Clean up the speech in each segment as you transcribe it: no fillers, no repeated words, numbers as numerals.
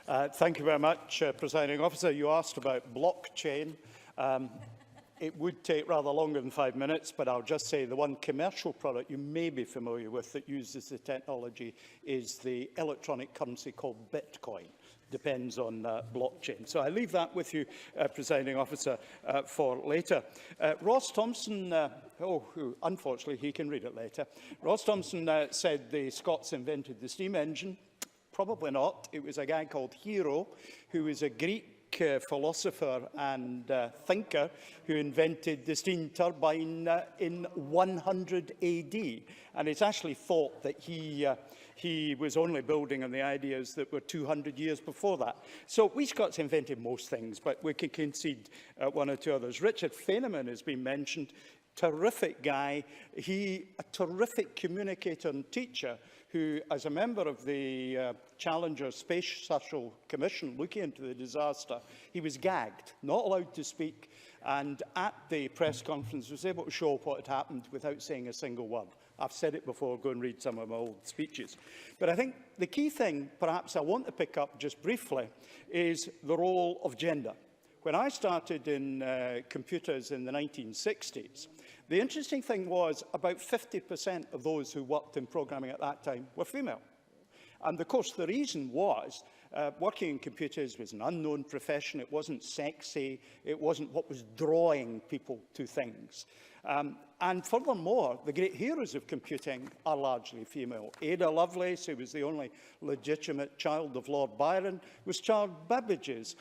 Thank you very much, Presiding Officer. You asked about blockchain. It would take rather longer than 5 minutes, but I'll just say the one commercial product you may be familiar with that uses the technology is the electronic currency called Bitcoin. Depends on blockchain. So I leave that with you, Presiding Officer, for later. Ross Thompson, unfortunately he can read it later. Ross Thompson said the Scots invented the steam engine. Probably not. It was a guy called Hero, who was a Greek philosopher and thinker who invented the steam turbine in 100 AD. And it's actually thought that he was only building on the ideas that were 200 years before that. So we Scots invented most things, but we can concede one or two others. Richard Feynman has been mentioned. Terrific guy. A terrific communicator and teacher who, as a member of the Challenger Space Shuttle Commission looking into the disaster, he was gagged, not allowed to speak, and at the press conference was able to show what had happened without saying a single word. I've said it before, go and read some of my old speeches. But I think the key thing, perhaps I want to pick up just briefly, is the role of gender. When I started in computers in the 1960s, the interesting thing was about 50% of those who worked in programming at that time were female. And of course, the reason was working in computers was an unknown profession. It wasn't sexy. It wasn't what was drawing people to things. And furthermore, the great heroes of computing are largely female. Ada Lovelace, who was the only legitimate child of Lord Byron, was Charles Babbage's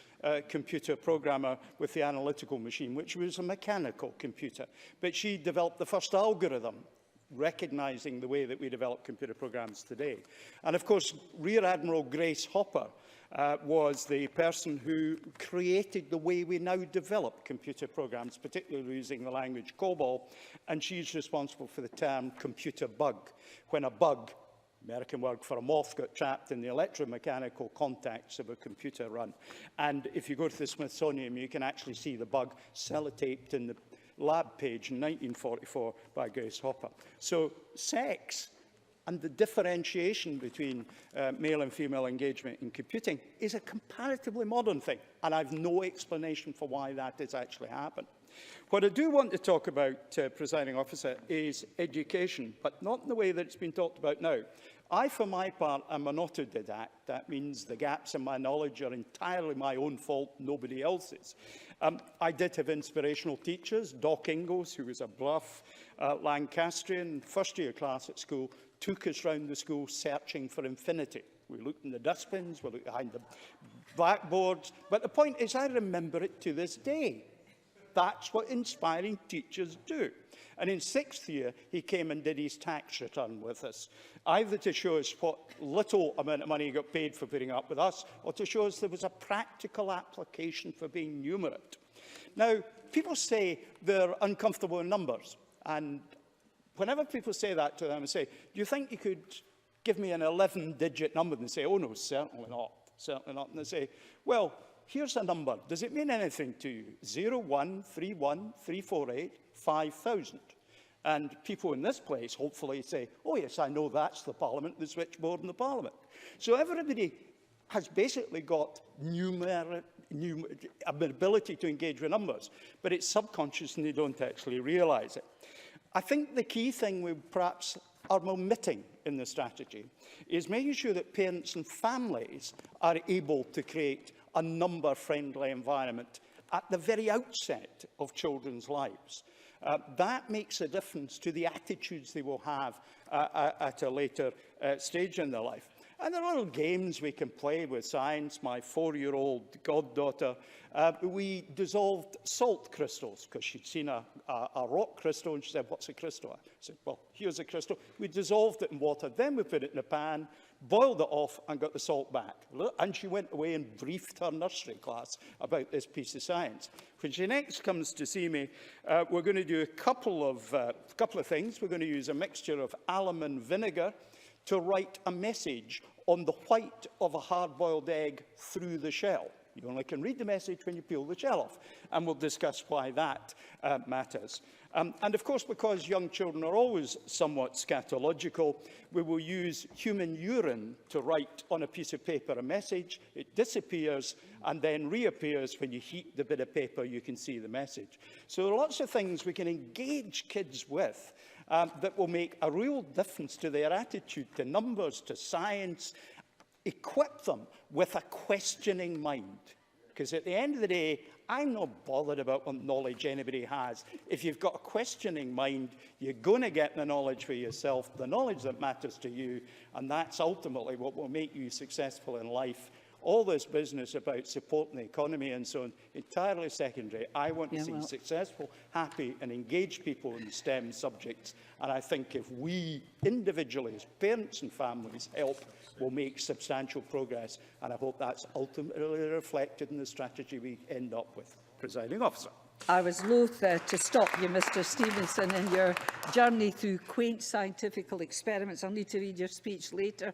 computer programmer with the analytical machine, which was a mechanical computer. But she developed the first algorithm, recognising the way that we develop computer programs today. And of course, Rear Admiral Grace Hopper was the person who created the way we now develop computer programs, particularly using the language COBOL, and she's responsible for the term computer bug, when a bug, American word for a moth, got trapped in the electromechanical contacts of a computer run. And if you go to the Smithsonian, you can actually see the bug sellotaped in the lab page in 1944 by Grace Hopper. So sex and the differentiation between male and female engagement in computing is a comparatively modern thing, and I've no explanation for why that has actually happened. What I do want to talk about, Presiding Officer, is education, but not in the way that it's been talked about now. I, for my part, am an autodidact. That means the gaps in my knowledge are entirely my own fault, nobody else's. I did have inspirational teachers. Doc Ingalls, who was a bluff Lancastrian, first-year class at school, took us round the school searching for infinity. We looked in the dustbins, we looked behind the blackboards. But the point is, I remember it to this day. That's what inspiring teachers do. And in 6th year, he came and did his tax return with us, either to show us what little amount of money he got paid for putting up with us, or to show us there was a practical application for being numerate. Now, people say they're uncomfortable in numbers. And whenever people say that to them, I say, do you think you could give me an 11-digit number? And they say, oh, no, certainly not, certainly not. And they say, well, here's a number. Does it mean anything to you? 0131348 5000. And people in this place hopefully say, oh, yes, I know that's the Parliament, the switchboard in the Parliament. So everybody has basically got ability to engage with numbers, but it's subconscious and they don't actually realise it. I think the key thing we perhaps are omitting in the strategy is making sure that parents and families are able to create a number-friendly environment at the very outset of children's lives. That makes a difference to the attitudes they will have at a later stage in their life. And there are little games we can play with science. My 4-year-old goddaughter, we dissolved salt crystals because she'd seen a rock crystal and she said, what's a crystal? I said, well, here's a crystal. We dissolved it in water, then we put it in a pan, boiled it off and got the salt back. And she went away and briefed her nursery class about this piece of science. When she next comes to see me, we're going to do a couple of things. We're going to use a mixture of alum and vinegar to write a message on the white of a hard-boiled egg through the shell. You only can read the message when you peel the shell off, and we'll discuss why that matters. And of course, because young children are always somewhat scatological, we will use human urine to write on a piece of paper a message. It disappears and then reappears when you heat the bit of paper. You can see the message. So there are lots of things we can engage kids with that will make a real difference to their attitude to numbers, to science, equip them with a questioning mind. Because at the end of the day, I'm not bothered about what knowledge anybody has. If you've got a questioning mind, you're going to get the knowledge for yourself, the knowledge that matters to you, and that's ultimately what will make you successful in life. All this business about supporting the economy and so on, entirely secondary. I want to see successful, happy and engaged people in STEM subjects. And I think if we individually, as parents and families, help, we'll make substantial progress. And I hope that's ultimately reflected in the strategy we end up with. Presiding Officer. I was loath to stop you, Mr Stevenson, in your journey through quaint scientific experiments. I'll need to read your speech later.